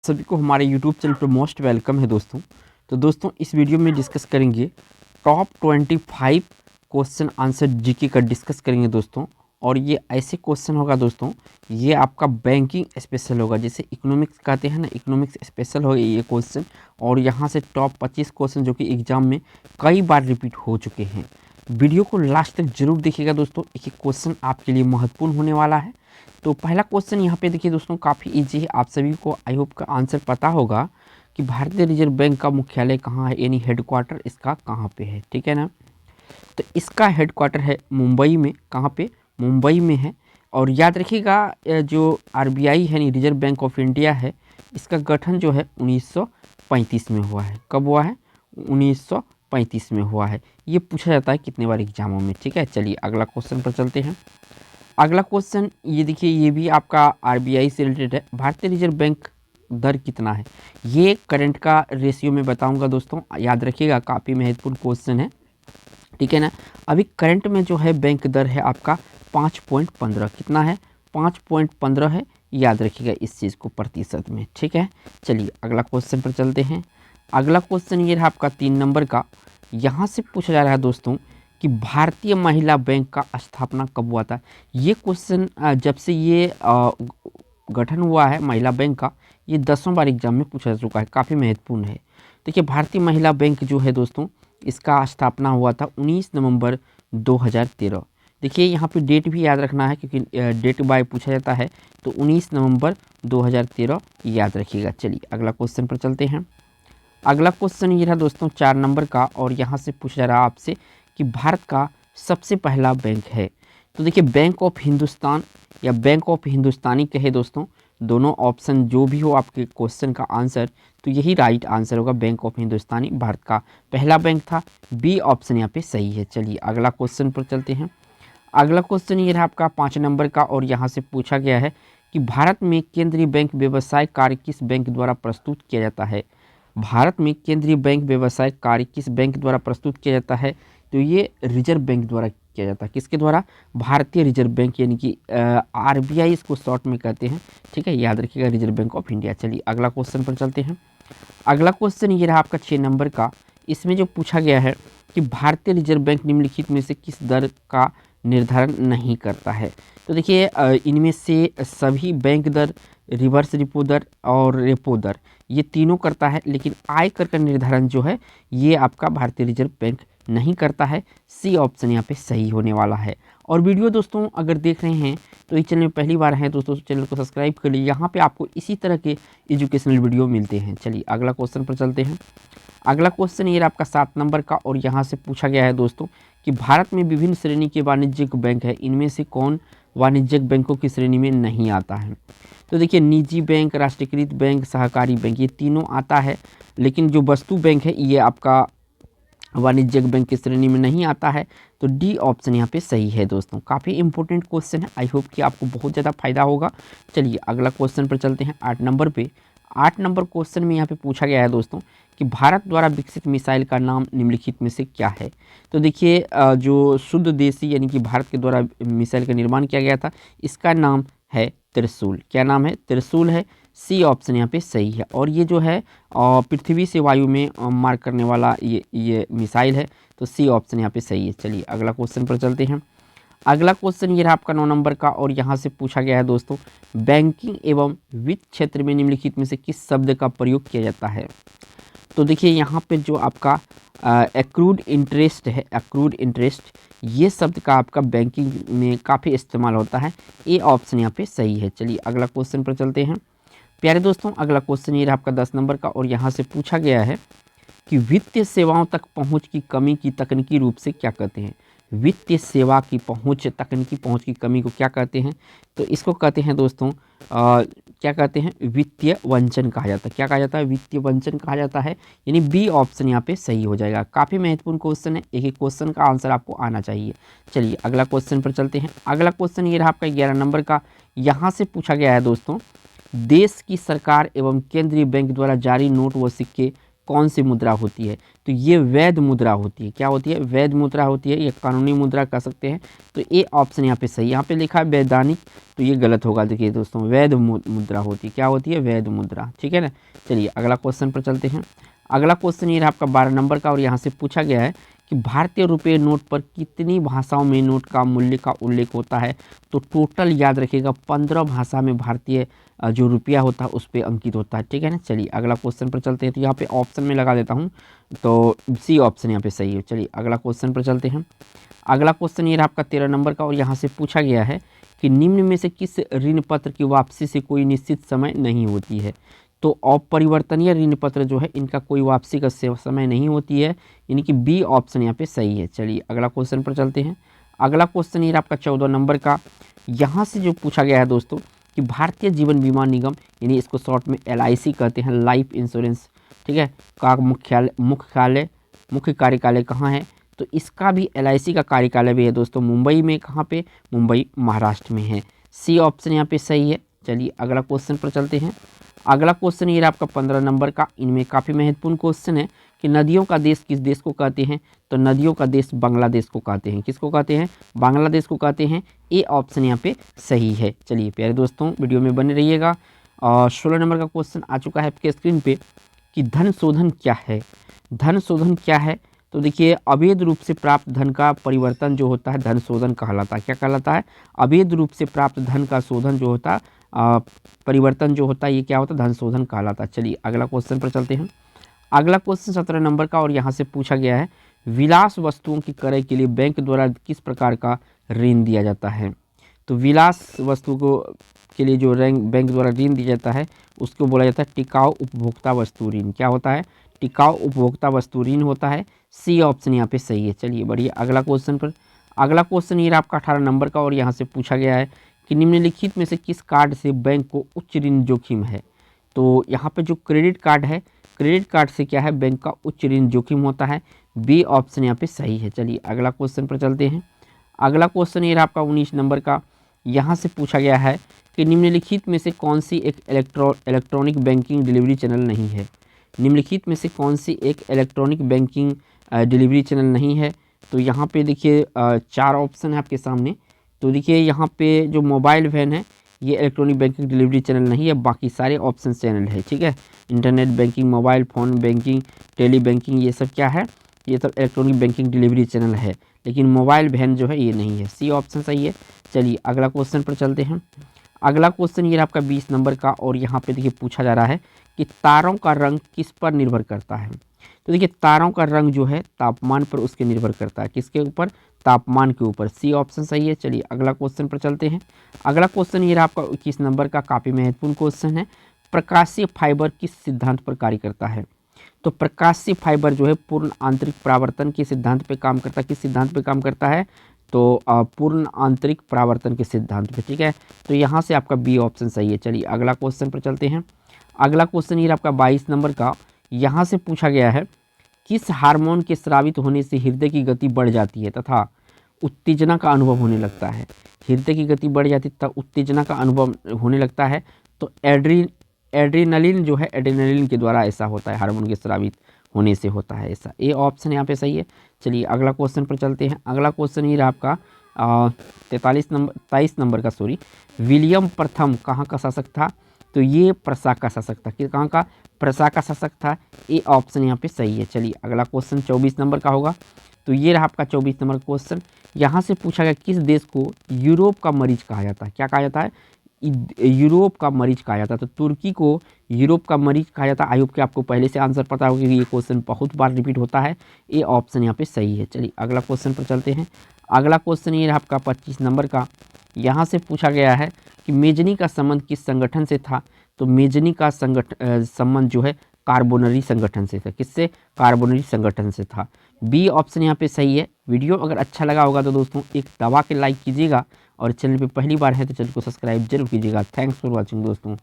सभी को हमारे यूट्यूब चैनल पर मोस्ट वेलकम है दोस्तों। तो दोस्तों इस वीडियो में डिस्कस करेंगे टॉप 25 क्वेश्चन आंसर जीके का डिस्कस करेंगे दोस्तों। और ये ऐसे क्वेश्चन होगा दोस्तों, ये आपका बैंकिंग स्पेशल होगा, जैसे इकोनॉमिक्स कहते हैं ना, इकोनॉमिक्स स्पेशल होगा ये क्वेश्चन। और यहाँ से टॉप 25 क्वेश्चन जो कि एग्जाम में कई बार रिपीट हो चुके हैं। वीडियो को लास्ट तक जरूर देखिएगा दोस्तों, एक एक क्वेश्चन आपके लिए महत्वपूर्ण होने वाला है। तो पहला क्वेश्चन यहाँ पे देखिए दोस्तों, काफ़ी इजी है, आप सभी को आई होप का आंसर पता होगा कि भारतीय रिजर्व बैंक का मुख्यालय कहाँ है, यानी हेडक्वार्टर इसका कहाँ पे है, ठीक है ना। तो इसका हेडक्वार्टर है मुंबई में। कहाँ पे? मुंबई में है। और याद रखिएगा जो आरबीआई है, यानी रिजर्व बैंक ऑफ इंडिया है, इसका गठन जो है 1935 में हुआ है। कब हुआ है? 1935 में हुआ है। ये पूछा जाता है कितने बार एग्जामों में, ठीक है। चलिए अगला क्वेश्चन पर चलते हैं। अगला क्वेश्चन ये देखिए, ये भी आपका आरबीआई से रिलेटेड है। भारतीय रिजर्व बैंक दर कितना है? ये करंट का रेशियो में बताऊंगा दोस्तों, याद रखिएगा, काफ़ी महत्वपूर्ण क्वेश्चन है, ठीक है ना। अभी करंट में जो है बैंक दर है आपका 5.15। कितना है? 5.15 है, याद रखिएगा इस चीज़ को प्रतिशत में, ठीक है। चलिए अगला क्वेश्चन पर चलते हैं। अगला क्वेश्चन ये रहा आपका 3 नंबर का। यहाँ से पूछा जा रहा है दोस्तों कि भारतीय महिला बैंक का स्थापना कब हुआ था। ये क्वेश्चन जब से ये गठन हुआ है महिला बैंक का, ये 10वां बार एग्जाम में पूछा जा चुका है, काफ़ी महत्वपूर्ण है। देखिए भारतीय महिला बैंक जो है दोस्तों, इसका स्थापना हुआ था 19 नवंबर 2013। देखिए यहाँ पे डेट भी याद रखना है, क्योंकि डेट बाय पूछा जाता है, तो 19 नवंबर 2013 याद रखिएगा। चलिए अगला क्वेश्चन पर चलते हैं। अगला क्वेश्चन ये रहा दोस्तों 4 नंबर का, और यहाँ से पूछा जा रहा है आपसे कि भारत का सबसे पहला बैंक है। तो देखिए बैंक ऑफ हिंदुस्तान या बैंक ऑफ हिंदुस्तानी कहे दोस्तों, दोनों ऑप्शन जो भी हो आपके क्वेश्चन का आंसर, तो यही राइट आंसर होगा। बैंक ऑफ हिंदुस्तानी भारत का पहला बैंक था, बी ऑप्शन यहाँ पे सही है। चलिए अगला क्वेश्चन पर चलते हैं। अगला क्वेश्चन ये रहा आपका 5 नंबर का, और यहाँ से पूछा गया है कि भारत में केंद्रीय बैंक व्यवसाय कार्य किस बैंक द्वारा प्रस्तुत किया जाता है। भारत में केंद्रीय बैंक व्यवसाय कार्य किस बैंक द्वारा प्रस्तुत किया जाता है? तो ये रिजर्व बैंक द्वारा किया जाता है। किसके द्वारा? भारतीय रिजर्व बैंक, यानी कि आरबीआई इसको शॉर्ट में कहते हैं, ठीक है, याद रखिएगा, रिजर्व बैंक ऑफ इंडिया। चलिए अगला क्वेश्चन पर चलते हैं। अगला क्वेश्चन ये रहा आपका 6 नंबर का। इसमें जो पूछा गया है कि भारतीय रिजर्व बैंक निम्नलिखित में से किस दर का निर्धारण नहीं करता है। तो देखिए इनमें से सभी बैंक दर, रिवर्स रिपो दर और रेपो दर, ये तीनों करता है, लेकिन आयकर का निर्धारण जो है ये आपका भारतीय रिजर्व बैंक नहीं करता है। सी ऑप्शन यहाँ पे सही होने वाला है। और वीडियो दोस्तों अगर देख रहे हैं तो इस चैनल में पहली बार हैं दोस्तों, चैनल को सब्सक्राइब कर लीजिए, यहाँ पे आपको इसी तरह के एजुकेशनल वीडियो मिलते हैं। चलिए अगला क्वेश्चन पर चलते हैं। अगला क्वेश्चन ये आपका 7 नंबर का, और यहाँ से पूछा गया है दोस्तों कि भारत में विभिन्न श्रेणी के वाणिज्यिक बैंक है, इनमें से कौन वाणिज्यिक बैंकों की श्रेणी में नहीं आता है। तो देखिए निजी बैंक, राष्ट्रीयकृत बैंक, सहकारी बैंक, ये तीनों आता है, लेकिन जो वस्तु बैंक है ये आपका वाणिज्यिक बैंक की श्रेणी में नहीं आता है। तो डी ऑप्शन यहाँ पे सही है दोस्तों। काफ़ी इंपॉर्टेंट क्वेश्चन है, आई होप कि आपको बहुत ज़्यादा फायदा होगा। चलिए अगला क्वेश्चन पर चलते हैं 8 नंबर पे। 8 नंबर क्वेश्चन में यहाँ पे पूछा गया है दोस्तों कि भारत द्वारा विकसित मिसाइल का नाम निम्नलिखित में से क्या है। तो देखिए जो शुद्ध देशी यानी कि भारत के द्वारा मिसाइल का निर्माण किया गया था, इसका नाम है त्रिशूल। क्या नाम है? त्रिशूल है। सी ऑप्शन यहाँ पे सही है। और ये जो है पृथ्वी से वायु में मार करने वाला ये मिसाइल है, तो सी ऑप्शन यहाँ पे सही है। चलिए अगला क्वेश्चन पर चलते हैं। अगला क्वेश्चन ये रहा आपका 9 नंबर का, और यहाँ से पूछा गया है दोस्तों बैंकिंग एवं वित्त क्षेत्र में निम्नलिखित में से किस शब्द का प्रयोग किया जाता है। तो देखिए यहाँ पे जो आपका एक्रूड इंटरेस्ट है, एक्रूड इंटरेस्ट, ये शब्द का आपका बैंकिंग में काफ़ी इस्तेमाल होता है। ए ऑप्शन यहाँ पे सही है। चलिए अगला क्वेश्चन पर चलते हैं प्यारे दोस्तों। अगला क्वेश्चन ये रहा आपका 10 नंबर का, और यहाँ से पूछा गया है कि वित्तीय सेवाओं तक पहुँच की कमी की तकनीकी रूप से क्या कहते हैं। वित्तीय सेवा की पहुँच, तकनीकी पहुँच की कमी को क्या कहते हैं? तो इसको कहते हैं दोस्तों क्या कहते हैं? वित्तीय वंचन कहा जाता है। क्या कहा जाता है? वित्तीय वंचन कहा जाता है, यानी बी ऑप्शन यहाँ पे सही हो जाएगा। काफ़ी महत्वपूर्ण क्वेश्चन है, एक एक क्वेश्चन का आंसर आपको आना चाहिए। चलिए अगला क्वेश्चन पर चलते हैं। अगला क्वेश्चन ये रहा आपका 11 नंबर का। यहाँ से पूछा गया है दोस्तों देश की सरकार एवं केंद्रीय बैंक द्वारा जारी नोट व सिक्के कौन सी मुद्रा होती है। तो ये वैध मुद्रा होती है। क्या होती है? वैध मुद्रा होती है, ये कानूनी मुद्रा कह सकते हैं। तो ए ऑप्शन यहाँ पे सही। यहाँ पे लिखा है वैधानिक, तो ये गलत होगा। देखिए दोस्तों, वैध मुद्रा होती है। क्या होती है? वैध मुद्रा। ठीक है ना। चलिए अगला क्वेश्चन पर चलते हैं। अगला क्वेश्चन ये रहा आपका 12 नंबर का, और यहाँ से पूछा गया है कि भारतीय रुपये नोट पर कितनी भाषाओं में नोट का मूल्य का उल्लेख होता है? तो टोटल याद रखिएगा 15 भाषा में भारतीय जो रुपया होता है उस पर अंकित होता है। ठीक है ना। चलिए अगला क्वेश्चन पर चलते हैं। तो यहाँ पे ऑप्शन में लगा देता हूँ, तो सी ऑप्शन यहाँ पे सही है। चलिए अगला क्वेश्चन पर चलते हैं। अगला क्वेश्चन ये रहा आपका 13 नंबर का, और यहाँ से पूछा गया है कि निम्न में से किस ऋण पत्र की वापसी से कोई निश्चित समय नहीं होती है? तो अपरिवर्तनीय ऋण पत्र जो है इनका कोई वापसी का समय नहीं होती है, यानी कि बी ऑप्शन यहाँ पे सही है। चलिए अगला क्वेश्चन पर चलते हैं। अगला क्वेश्चन ये आपका 14 नंबर का, यहाँ से जो पूछा गया है दोस्तों कि भारतीय जीवन बीमा निगम, यानी इसको शॉर्ट में LIC कहते हैं, लाइफ इंश्योरेंस, ठीक है, का मुख्य कार्यकालय कहाँ है? तो इसका भी LIC का कार्यकालय भी है दोस्तों मुंबई में। कहाँ पे? मुंबई, महाराष्ट्र में है। सी ऑप्शन यहाँ पे सही है। चलिए अगला क्वेश्चन पर चलते हैं। अगला क्वेश्चन ये आपका 15 नंबर का, इनमें काफ़ी महत्वपूर्ण क्वेश्चन है कि नदियों का देश किस देश को कहते हैं? तो नदियों का देश बांग्लादेश को कहते हैं। किसको कहते हैं? बांग्लादेश को कहते हैं। ए ऑप्शन यहाँ पे सही है। चलिए प्यारे दोस्तों, वीडियो में बने रहिएगा। 16 नंबर का क्वेश्चन आ चुका है आपके स्क्रीन पे कि धन शोधन क्या है? धन शोधन क्या है? तो देखिए, अवैध रूप से प्राप्त धन का परिवर्तन जो होता है धन शोधन कहलाता है। क्या कहलाता है? अवैध रूप से प्राप्त धन का शोधन जो होता है, परिवर्तन जो होता है, ये क्या होता है? धन शोधन कहलाता है। चलिए अगला क्वेश्चन पर चलते हैं। अगला क्वेश्चन 17 नंबर का, और यहाँ से पूछा गया है विलास वस्तुओं की क्रय के लिए बैंक द्वारा किस प्रकार का ऋण दिया जाता है? तो विलास वस्तु को के लिए जो बैंक द्वारा ऋण दिया जाता है उसको बोला जाता है टिकाऊ उपभोक्ता वस्तु ऋण। क्या होता है? टिकाऊ उपभोक्ता वस्तु ऋण होता है। सी ऑप्शन यहाँ पे सही है। चलिए बढ़िया, अगला क्वेश्चन पर। अगला क्वेश्चन ये आपका 18 नंबर का, और यहाँ से पूछा गया है कि निम्नलिखित में से किस कार्ड से बैंक को उच्च ऋण जोखिम है? तो यहाँ पे जो क्रेडिट कार्ड है, क्रेडिट कार्ड से क्या है? बैंक का उच्च ऋण जोखिम होता है। बी ऑप्शन यहाँ पे सही है। चलिए अगला क्वेश्चन पर चलते हैं। अगला क्वेश्चन ये आपका 19 नंबर का, यहाँ से पूछा गया है कि निम्नलिखित में से कौन सी एक इलेक्ट्रॉनिक बैंकिंग डिलीवरी चैनल नहीं है? निम्नलिखित में से कौन सी एक इलेक्ट्रॉनिक बैंकिंग डिलीवरी चैनल नहीं है? तो यहाँ पे देखिए 4 ऑप्शन है आपके सामने। तो देखिए यहाँ पे जो मोबाइल वैन है ये इलेक्ट्रॉनिक बैंकिंग डिलीवरी चैनल नहीं है, बाकी सारे ऑप्शन चैनल है। ठीक है, internet banking, mobile phone banking, tele banking, ये सब क्या है? ये सब इलेक्ट्रॉनिक बैंकिंग डिलीवरी चैनल है, लेकिन मोबाइल वैन जो है ये नहीं है। सी ऑप्शन सही है। चलिए अगला क्वेश्चन पर चलते हैं। अगला क्वेश्चन ये आपका 20 नंबर का, और यहाँ पे देखिए पूछा जा रहा है कि तारों का रंग किस पर निर्भर करता है? तो देखिए तारों का रंग जो है तापमान पर उसके निर्भर करता है। किसके ऊपर? तापमान के ऊपर। सी ऑप्शन सही है। चलिए अगला क्वेश्चन पर चलते हैं। अगला क्वेश्चन ये आपका 21 नंबर का, काफ़ी महत्वपूर्ण क्वेश्चन है। प्रकाशीय फाइबर किस सिद्धांत पर कार्य करता है? तो प्रकाशीय फाइबर जो है पूर्ण आंतरिक परावर्तन के सिद्धांत पे काम करता है। किस सिद्धांत पे काम करता है? तो पूर्ण आंतरिक परावर्तन के सिद्धांत पे। ठीक है, तो यहाँ से आपका बी ऑप्शन सही है। चलिए अगला क्वेश्चन पर चलते हैं। अगला क्वेश्चन ये आपका 22 नंबर का, यहाँ से पूछा गया है किस हार्मोन के स्रावित होने से हृदय की गति बढ़ जाती है तथा उत्तेजना का अनुभव होने लगता है? हृदय की गति बढ़ जाती है तथा उत्तेजना का अनुभव होने लगता है। तो एड्रेनलिन जो है, एड्रेनलिन के द्वारा ऐसा होता है, हार्मोन के स्रावित होने से होता है ऐसा। ए ऑप्शन यहाँ पे सही है। चलिए अगला क्वेश्चन पर चलते हैं। अगला क्वेश्चन ये रहा आपका 23 नंबर का, विलियम प्रथम कहाँ का शासक था? तो ये प्रसा का शासक था। कि कहाँ का? प्रसा का शासक था। ए ऑप्शन यहाँ पे सही है। चलिए अगला क्वेश्चन 24 नंबर का होगा। तो ये रहा आपका 24 नंबर क्वेश्चन। यहाँ से पूछा गया किस देश को यूरोप का मरीज कहा जाता है? क्या कहा जाता है? यूरोप का मरीज कहा जाता है। तो तुर्की को यूरोप का मरीज कहा जाता है। आई होप कि आपको पहले से आंसर पता होगा, क्योंकि ये क्वेश्चन बहुत बार रिपीट होता है। ए ऑप्शन यहाँ पे सही है। चलिए अगला क्वेश्चन पर चलते हैं। अगला क्वेश्चन ये आपका 25 नंबर का, यहाँ से पूछा गया है कि मेजनी का संबंध किस संगठन से था? तो मेजनी का संबंध जो है कार्बोनरी संगठन से था। किससे? कार्बोनरी संगठन से था। बी ऑप्शन यहाँ पे सही है। वीडियो अगर अच्छा लगा होगा तो दोस्तों एक दबा के लाइक कीजिएगा, और चैनल पे पहली बार है तो चैनल को सब्सक्राइब जरूर कीजिएगा। थैंक्स फॉर वॉचिंग दोस्तों।